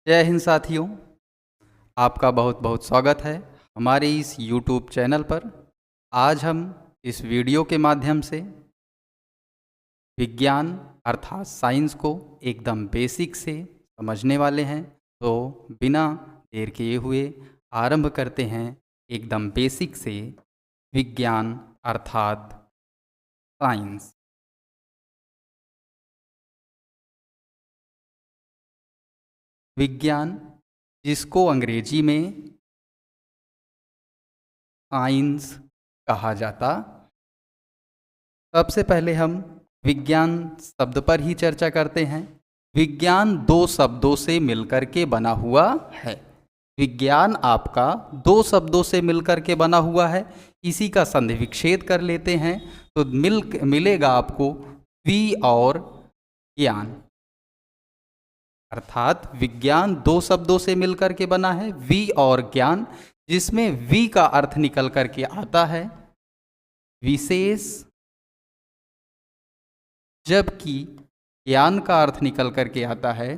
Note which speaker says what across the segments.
Speaker 1: जय हिंद साथियों, आपका बहुत बहुत स्वागत है हमारे इस YouTube चैनल पर। आज हम इस वीडियो के माध्यम से विज्ञान अर्थात साइंस को एकदम बेसिक से समझने वाले हैं। तो बिना देर किए हुए आरंभ करते हैं एकदम बेसिक से विज्ञान अर्थात साइंस। विज्ञान, जिसको अंग्रेजी में साइंस कहा जाता। सबसे पहले हम विज्ञान शब्द पर ही चर्चा करते हैं। विज्ञान दो शब्दों से मिलकर के बना हुआ है। विज्ञान आपका दो शब्दों से मिलकर के बना हुआ है। इसी का संधि विच्छेद कर लेते हैं तो मिलेगा आपको वि और ज्ञान। अर्थात विज्ञान दो शब्दों से मिलकर के बना है, वि और ज्ञान, जिसमें वि का अर्थ निकल करके आता है विशेष, जबकि ज्ञान का अर्थ निकल करके आता है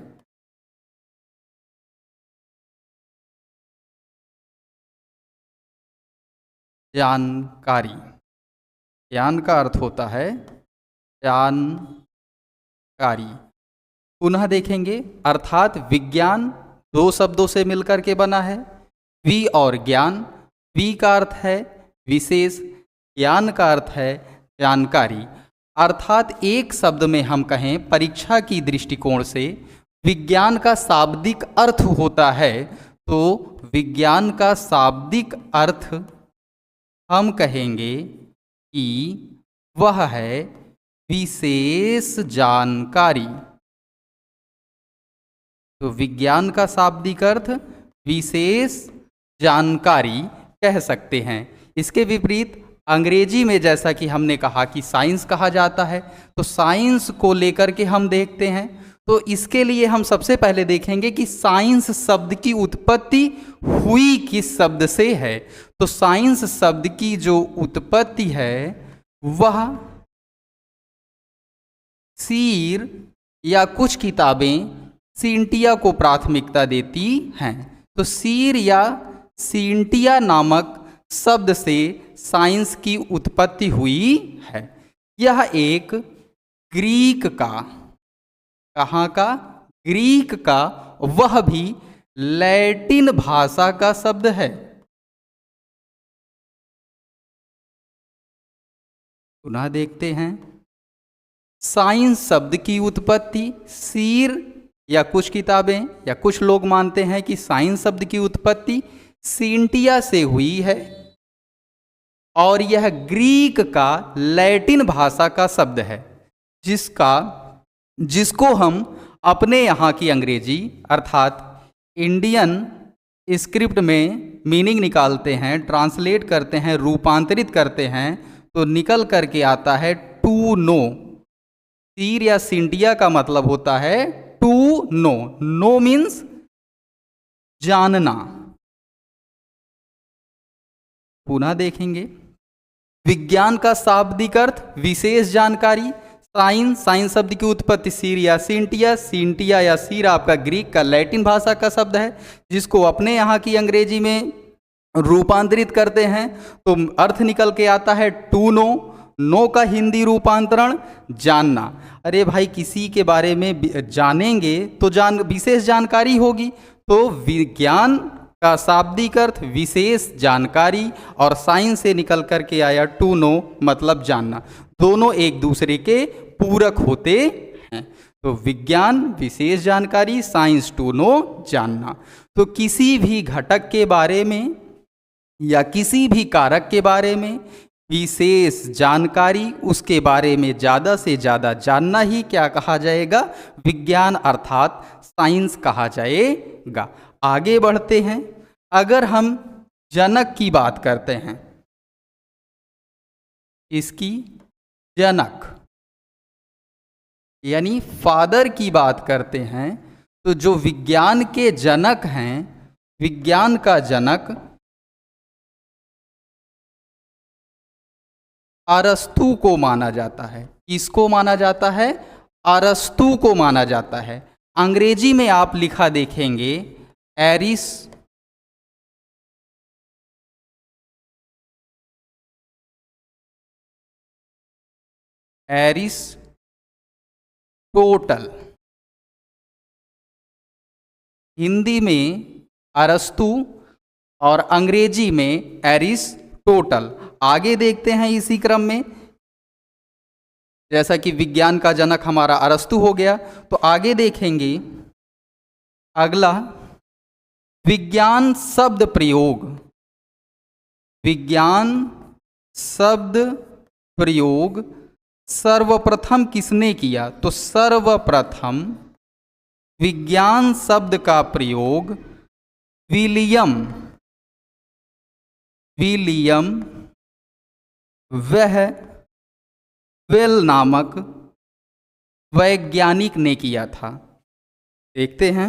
Speaker 1: जानकारी। ज्ञान का अर्थ होता है जानकारी। पुनः देखेंगे, अर्थात विज्ञान दो शब्दों से मिलकर के बना है, वि और ज्ञान। वि का अर्थ है विशेष, ज्ञान का अर्थ है जानकारी। अर्थात एक शब्द में हम कहें परीक्षा की दृष्टिकोण से विज्ञान का शाब्दिक अर्थ होता है, तो विज्ञान का शाब्दिक अर्थ हम कहेंगे कि वह है विशेष जानकारी। तो विज्ञान का शाब्दिक अर्थ विशेष जानकारी कह सकते हैं। इसके विपरीत अंग्रेजी में जैसा कि हमने कहा कि साइंस कहा जाता है, तो साइंस को लेकर के हम देखते हैं। तो इसके लिए हम सबसे पहले देखेंगे कि साइंस शब्द की उत्पत्ति हुई किस शब्द से है। तो साइंस शब्द की जो उत्पत्ति है वह सीर या कुछ किताबें सींटिया को प्राथमिकता देती हैं। तो सीर या सींटिया नामक शब्द से साइंस की उत्पत्ति हुई है। यह एक ग्रीक का, कहाँ का? ग्रीक का, वह भी लैटिन भाषा का शब्द है। पुनः देखते हैं, साइंस शब्द की उत्पत्ति सीर या कुछ किताबें या कुछ लोग मानते हैं कि साइंस शब्द की उत्पत्ति सींटिया से हुई है, और यह ग्रीक का लैटिन भाषा का शब्द है, जिसको हम अपने यहाँ की अंग्रेजी अर्थात इंडियन स्क्रिप्ट में मीनिंग निकालते हैं, ट्रांसलेट करते हैं, रूपांतरित करते हैं, तो निकल करके आता है टू नो। सीर या सिंटिया का मतलब होता है टू नो। नो मीन्स जानना। पुनः देखेंगे, विज्ञान का शाब्दिक अर्थ विशेष जानकारी। साइंस शब्द की उत्पत्ति सीर या सिंटिया, सिंटिया या सीर आपका ग्रीक का लैटिन भाषा का शब्द है, जिसको अपने यहाँ की अंग्रेजी में रूपांतरित करते हैं तो अर्थ निकल के आता है टू नो। नो का हिंदी रूपांतरण जानना। अरे भाई, किसी के बारे में जानेंगे तो विशेष जानकारी होगी। तो विज्ञान का शाब्दिक अर्थ विशेष जानकारी, और साइंस से निकल करके आया टू नो मतलब जानना। दोनों एक दूसरे के पूरक होते हैं। तो विज्ञान विशेष जानकारी, साइंस टू नो जानना। तो किसी भी घटक के बारे में या किसी भी कारक के बारे में विशेष जानकारी, उसके बारे में ज़्यादा से ज़्यादा जानना ही क्या कहा जाएगा? विज्ञान अर्थात साइंस कहा जाएगा। आगे बढ़ते हैं, अगर हम जनक की बात करते हैं, इसकी जनक यानी फादर की बात करते हैं, तो जो विज्ञान के जनक हैं, विज्ञान का जनक अरस्तु को माना जाता है। किसको माना जाता है? अरस्तु को माना जाता है। अंग्रेजी में आप लिखा देखेंगे एरिस्टोटल। हिंदी में अरस्तु और अंग्रेजी में एरिस्टोटल। आगे देखते हैं इसी क्रम में, जैसा कि विज्ञान का जनक हमारा अरस्तु हो गया, तो आगे देखेंगे अगला विज्ञान शब्द प्रयोग। विज्ञान शब्द प्रयोग सर्वप्रथम किसने किया? तो सर्वप्रथम विज्ञान शब्द का प्रयोग विलियम वेल नामक वैज्ञानिक ने किया था। देखते हैं,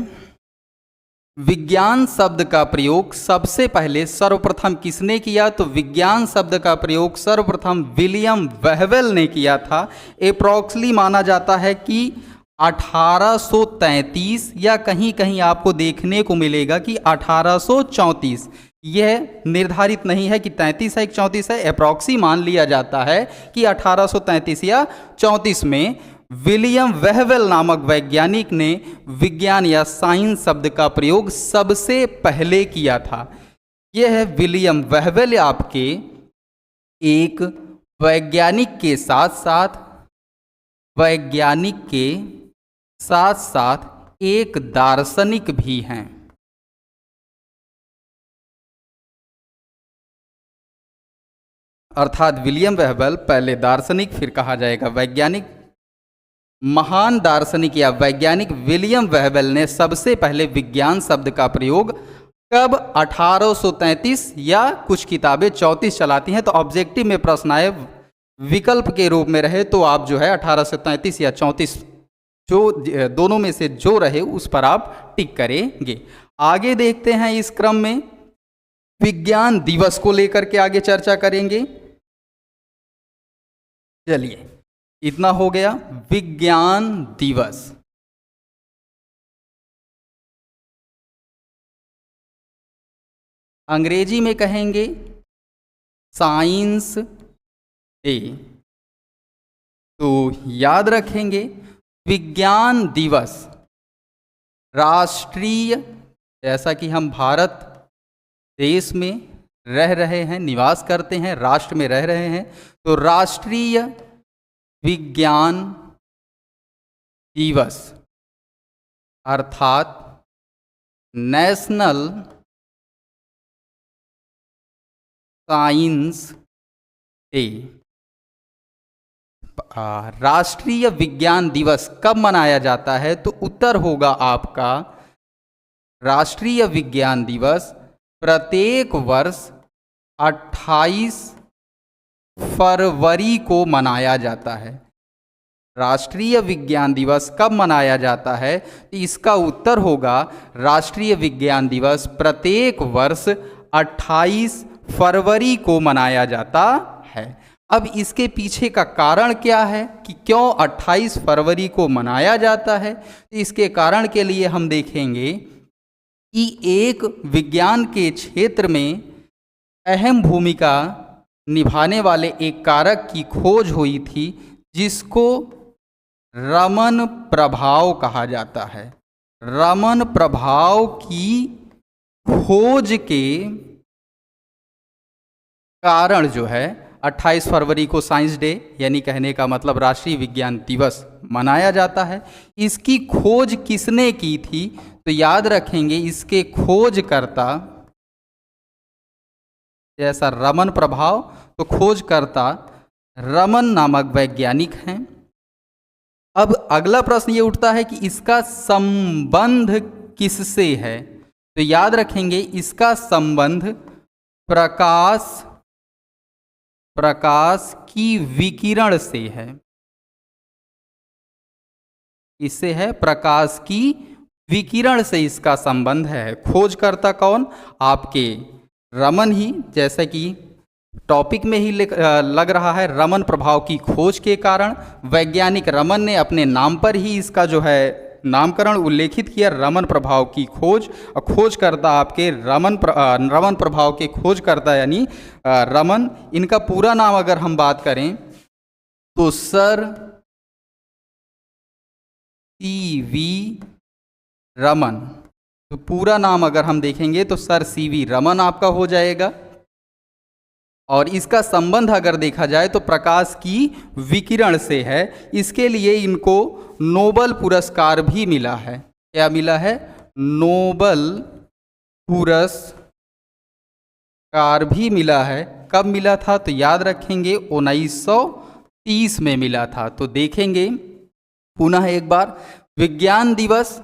Speaker 1: विज्ञान शब्द का प्रयोग सबसे पहले सर्वप्रथम किसने किया? तो विज्ञान शब्द का प्रयोग सर्वप्रथम विलियम वेहवेल ने किया था। एप्रॉक्सली माना जाता है कि 1833 या कहीं कहीं आपको देखने को मिलेगा कि 1834। यह निर्धारित नहीं है कि 33 है कि 34 है, एप्रॉक्सी मान लिया जाता है कि 1833 या 34 में विलियम वेहवेल नामक वैज्ञानिक ने विज्ञान या साइंस शब्द का प्रयोग सबसे पहले किया था। यह है विलियम वेहवेल आपके एक वैज्ञानिक के साथ साथ एक दार्शनिक भी हैं। अर्थात विलियम वेहवेल पहले दार्शनिक, फिर कहा जाएगा वैज्ञानिक। महान दार्शनिक या वैज्ञानिक विलियम वेहवेल ने सबसे पहले विज्ञान शब्द का प्रयोग कब? 1833 या कुछ किताबें 34 चलाती हैं। तो ऑब्जेक्टिव में प्रश्न आए विकल्प के रूप में रहे तो आप जो है 1833 या 34 जो दोनों में से जो रहे उस पर आप टिक करेंगे। आगे देखते हैं, इस क्रम में विज्ञान दिवस को लेकर के आगे चर्चा करेंगे। चलिए, इतना हो गया विज्ञान दिवस। अंग्रेजी में कहेंगे साइंस डे। तो याद रखेंगे विज्ञान दिवस राष्ट्रीय, जैसा कि हम भारत देश में रह रहे हैं, निवास करते हैं, राष्ट्र में रह रहे हैं, तो राष्ट्रीय विज्ञान दिवस अर्थात नेशनल साइंस डे। राष्ट्रीय विज्ञान दिवस कब मनाया जाता है? तो उत्तर होगा आपका राष्ट्रीय विज्ञान दिवस प्रत्येक वर्ष 28 फरवरी को मनाया जाता है। राष्ट्रीय विज्ञान दिवस कब मनाया जाता है? तो इसका उत्तर होगा राष्ट्रीय विज्ञान दिवस प्रत्येक वर्ष 28 फरवरी को मनाया जाता है। अब इसके पीछे का कारण क्या है कि क्यों 28 फरवरी को मनाया जाता है? तो इसके कारण के लिए हम देखेंगे कि एक विज्ञान के क्षेत्र में अहम भूमिका निभाने वाले एक कारक की खोज हुई थी जिसको रमन प्रभाव कहा जाता है। रमन प्रभाव की खोज के कारण जो है 28 फरवरी को साइंस डे यानी कहने का मतलब राष्ट्रीय विज्ञान दिवस मनाया जाता है। इसकी खोज किसने की थी? तो याद रखेंगे इसके खोजकर्ता जैसा रमन प्रभाव, तो खोजकर्ता रमन नामक वैज्ञानिक हैं। अब अगला प्रश्न ये उठता है कि इसका संबंध किससे है? तो याद रखेंगे इसका संबंध प्रकाश की विकिरण से है। इससे है प्रकाश की विकिरण से इसका संबंध है। खोजकर्ता कौन? आपके रमन ही, जैसा कि टॉपिक में ही लग रहा है, रमन प्रभाव की खोज के कारण वैज्ञानिक रमन ने अपने नाम पर ही इसका जो है नामकरण उल्लेखित किया रमन प्रभाव की खोज, और खोजकर्ता आपके रमन प्रभाव के खोजकर्ता यानी रमन। इनका पूरा नाम अगर हम बात करें तो सर CV रमन। तो पूरा नाम अगर हम देखेंगे तो सर CV रमन आपका हो जाएगा। और इसका संबंध अगर देखा जाए तो प्रकाश की विकिरण से है। इसके लिए इनको नोबल पुरस्कार भी मिला है। क्या मिला है? नोबल पुरस्कार भी मिला है। कब मिला था? तो याद रखेंगे 1930 में मिला था। तो देखेंगे पुनः एक बार, विज्ञान दिवस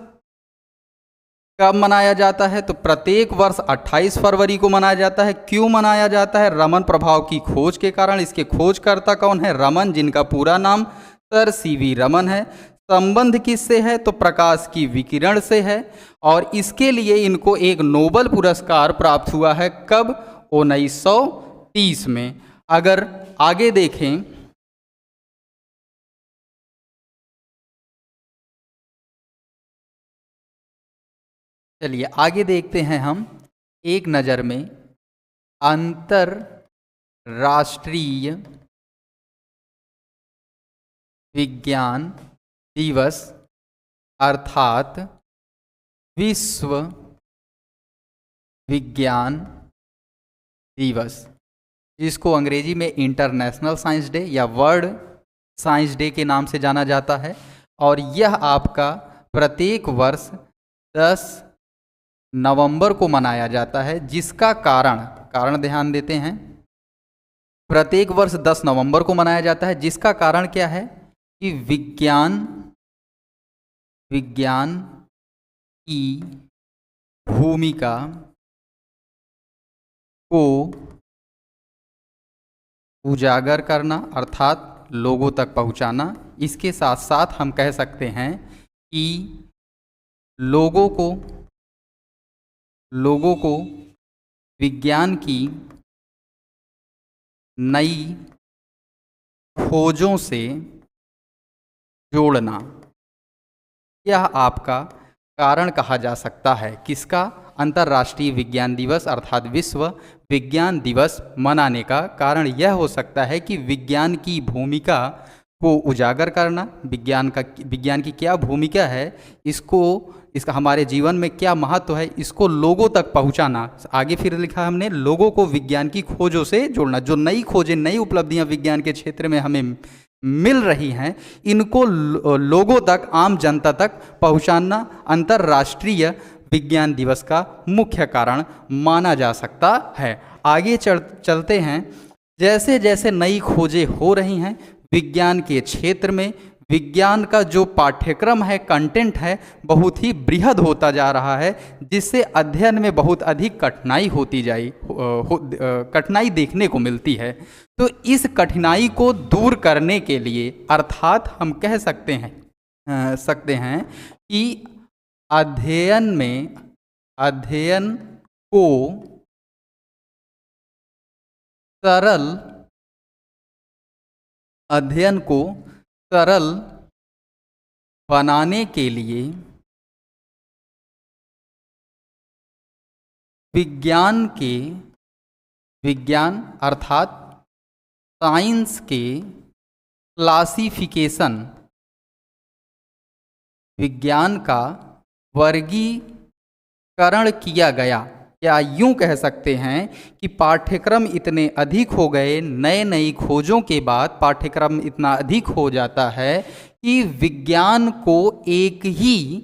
Speaker 1: कब मनाया जाता है? तो प्रत्येक वर्ष 28 फरवरी को मनाया जाता है। क्यों मनाया जाता है? रमन प्रभाव की खोज के कारण। इसके खोजकर्ता कौन है? रमन, जिनका पूरा नाम सर CV रमन है। संबंध किससे है? तो प्रकाश की विकिरण से है। और इसके लिए इनको एक नोबल पुरस्कार प्राप्त हुआ है। कब? 1930 में। अगर आगे देखें, चलिए आगे देखते हैं हम एक नज़र में अंतरराष्ट्रीय विज्ञान दिवस अर्थात विश्व विज्ञान दिवस, जिसको अंग्रेजी में इंटरनेशनल साइंस डे या वर्ल्ड साइंस डे के नाम से जाना जाता है। और यह आपका प्रत्येक वर्ष 10 नवंबर को मनाया जाता है, जिसका कारण ध्यान देते हैं। प्रत्येक वर्ष 10 नवंबर को मनाया जाता है, जिसका कारण क्या है कि विज्ञान की भूमिका को उजागर करना अर्थात लोगों तक पहुंचाना। इसके साथ साथ हम कह सकते हैं कि लोगों को विज्ञान की नई खोजों से जोड़ना, यह आपका कारण कहा जा सकता है। किसका? अंतर्राष्ट्रीय विज्ञान दिवस अर्थात विश्व विज्ञान दिवस मनाने का कारण यह हो सकता है कि विज्ञान की भूमिका को उजागर करना, विज्ञान की क्या भूमिका है, इसका हमारे जीवन में क्या महत्व है, इसको लोगों तक पहुंचाना। आगे फिर लिखा हमने, लोगों को विज्ञान की खोजों से जोड़ना। जो नई खोजें, नई उपलब्धियां विज्ञान के क्षेत्र में हमें मिल रही हैं, इनको लोगों तक, आम जनता तक पहुंचाना अंतर्राष्ट्रीय विज्ञान दिवस का मुख्य कारण माना जा सकता है। आगे चलते हैं। जैसे जैसे नई खोजें हो रही हैं विज्ञान के क्षेत्र में, विज्ञान का जो पाठ्यक्रम है, कंटेंट है, बहुत ही बृहद होता जा रहा है, जिससे अध्ययन में बहुत अधिक कठिनाई देखने को मिलती है। तो इस कठिनाई को दूर करने के लिए, अर्थात हम कह सकते हैं कि अध्ययन को सरल बनाने के लिए विज्ञान अर्थात साइंस के क्लासिफिकेशन, विज्ञान का वर्गीकरण किया गया। या यूं कह सकते हैं कि पाठ्यक्रम इतने अधिक हो गए, नई खोजों के बाद पाठ्यक्रम इतना अधिक हो जाता है कि विज्ञान को एक ही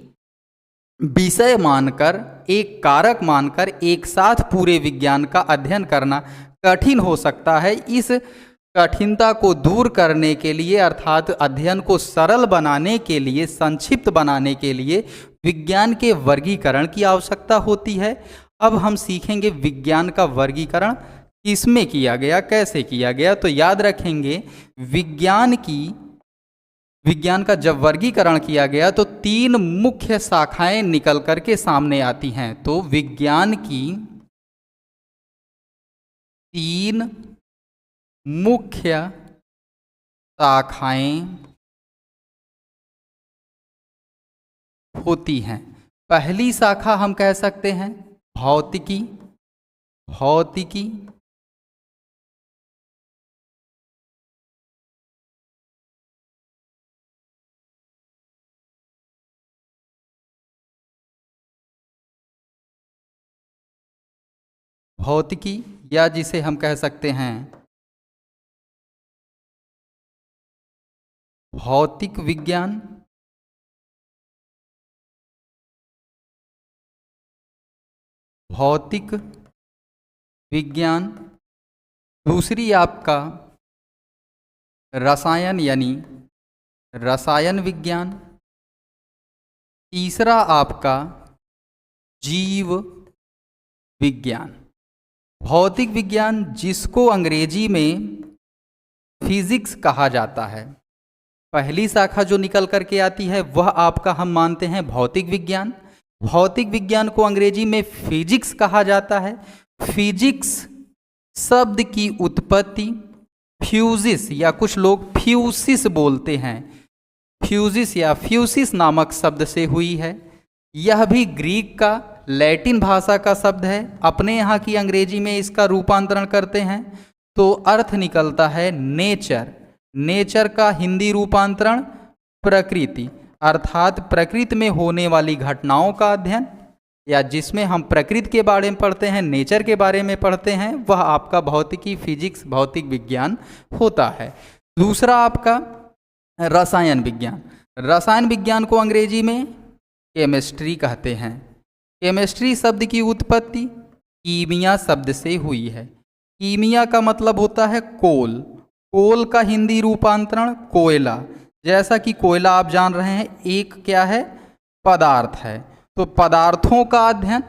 Speaker 1: विषय मानकर, एक कारक मानकर एक साथ पूरे विज्ञान का अध्ययन करना कठिन हो सकता है। इस कठिनता को दूर करने के लिए, अर्थात अध्ययन को सरल बनाने के लिए, संक्षिप्त बनाने के लिए विज्ञान के वर्गीकरण की आवश्यकता होती है। अब हम सीखेंगे विज्ञान का वर्गीकरण किसमें किया गया, कैसे किया गया। तो याद रखेंगे, विज्ञान का जब वर्गीकरण किया गया तो 3 मुख्य शाखाएं निकल करके सामने आती हैं। तो विज्ञान की 3 मुख्य शाखाएं होती हैं। पहली शाखा हम कह सकते हैं भौतिकी। भौतिकी भौतिकी या जिसे हम कह सकते हैं भौतिक विज्ञान। भौतिक विज्ञान। दूसरी आपका रसायन यानी रसायन विज्ञान। तीसरा आपका जीव विज्ञान। भौतिक विज्ञान जिसको अंग्रेजी में फिजिक्स कहा जाता है, पहली शाखा जो निकल करके आती है वह आपका हम मानते हैं भौतिक विज्ञान। भौतिक विज्ञान को अंग्रेजी में फिजिक्स कहा जाता है। फिजिक्स शब्द की उत्पत्ति फ्यूजिस या कुछ लोग फ्यूसिस बोलते हैं, फ्यूजिस या फ्यूसिस नामक शब्द से हुई है। यह भी ग्रीक का लैटिन भाषा का शब्द है। अपने यहाँ की अंग्रेजी में इसका रूपांतरण करते हैं तो अर्थ निकलता है नेचर। नेचर का हिंदी रूपांतरण प्रकृति, अर्थात प्रकृति में होने वाली घटनाओं का अध्ययन, या जिसमें हम प्रकृति के बारे में पढ़ते हैं, नेचर के बारे में पढ़ते हैं, वह आपका भौतिकी फिजिक्स भौतिक विज्ञान होता है। दूसरा आपका रसायन विज्ञान। रसायन विज्ञान को अंग्रेजी में केमिस्ट्री कहते हैं। केमिस्ट्री शब्द की उत्पत्ति कीमिया शब्द से हुई है। कीमिया का मतलब होता है कोल। कोल का हिंदी रूपांतरण कोयला। जैसा कि कोयला आप जान रहे हैं एक क्या है, पदार्थ है। तो पदार्थों का अध्ययन,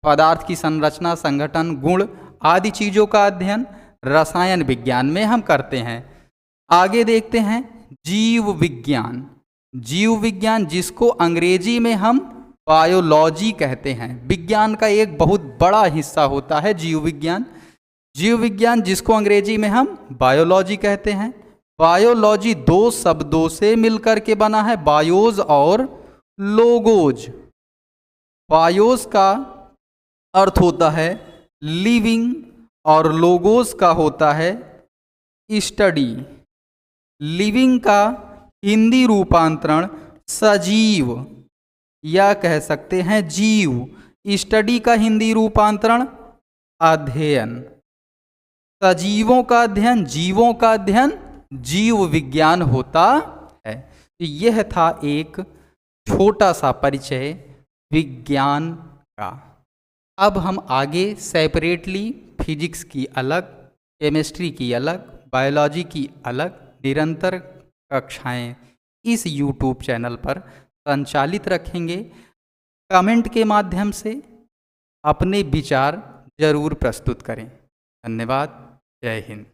Speaker 1: पदार्थ की संरचना, संगठन, गुण आदि चीज़ों का अध्ययन रसायन विज्ञान में हम करते हैं। आगे देखते हैं जीव विज्ञान। जीव विज्ञान जिसको अंग्रेजी में हम बायोलॉजी कहते हैं। विज्ञान का एक बहुत बड़ा हिस्सा होता है जीव विज्ञान। जीव विज्ञान जिसको अंग्रेजी में हम बायोलॉजी कहते हैं। बायोलॉजी दो शब्दों से मिलकर के बना है, बायोज और लोगोज। बायोज का अर्थ होता है लिविंग और लोगोस का होता है स्टडी। लिविंग का हिंदी रूपांतरण सजीव या कह सकते हैं जीव। स्टडी का हिंदी रूपांतरण अध्ययन। सजीवों का अध्ययन, जीवों का अध्ययन जीव विज्ञान होता है। तो यह था एक छोटा सा परिचय विज्ञान का। अब हम आगे सेपरेटली फिजिक्स की अलग, केमिस्ट्री की अलग, बायोलॉजी की अलग निरंतर कक्षाएं इस YouTube चैनल पर संचालित रखेंगे। कमेंट के माध्यम से अपने विचार जरूर प्रस्तुत करें। धन्यवाद। जय हिंद।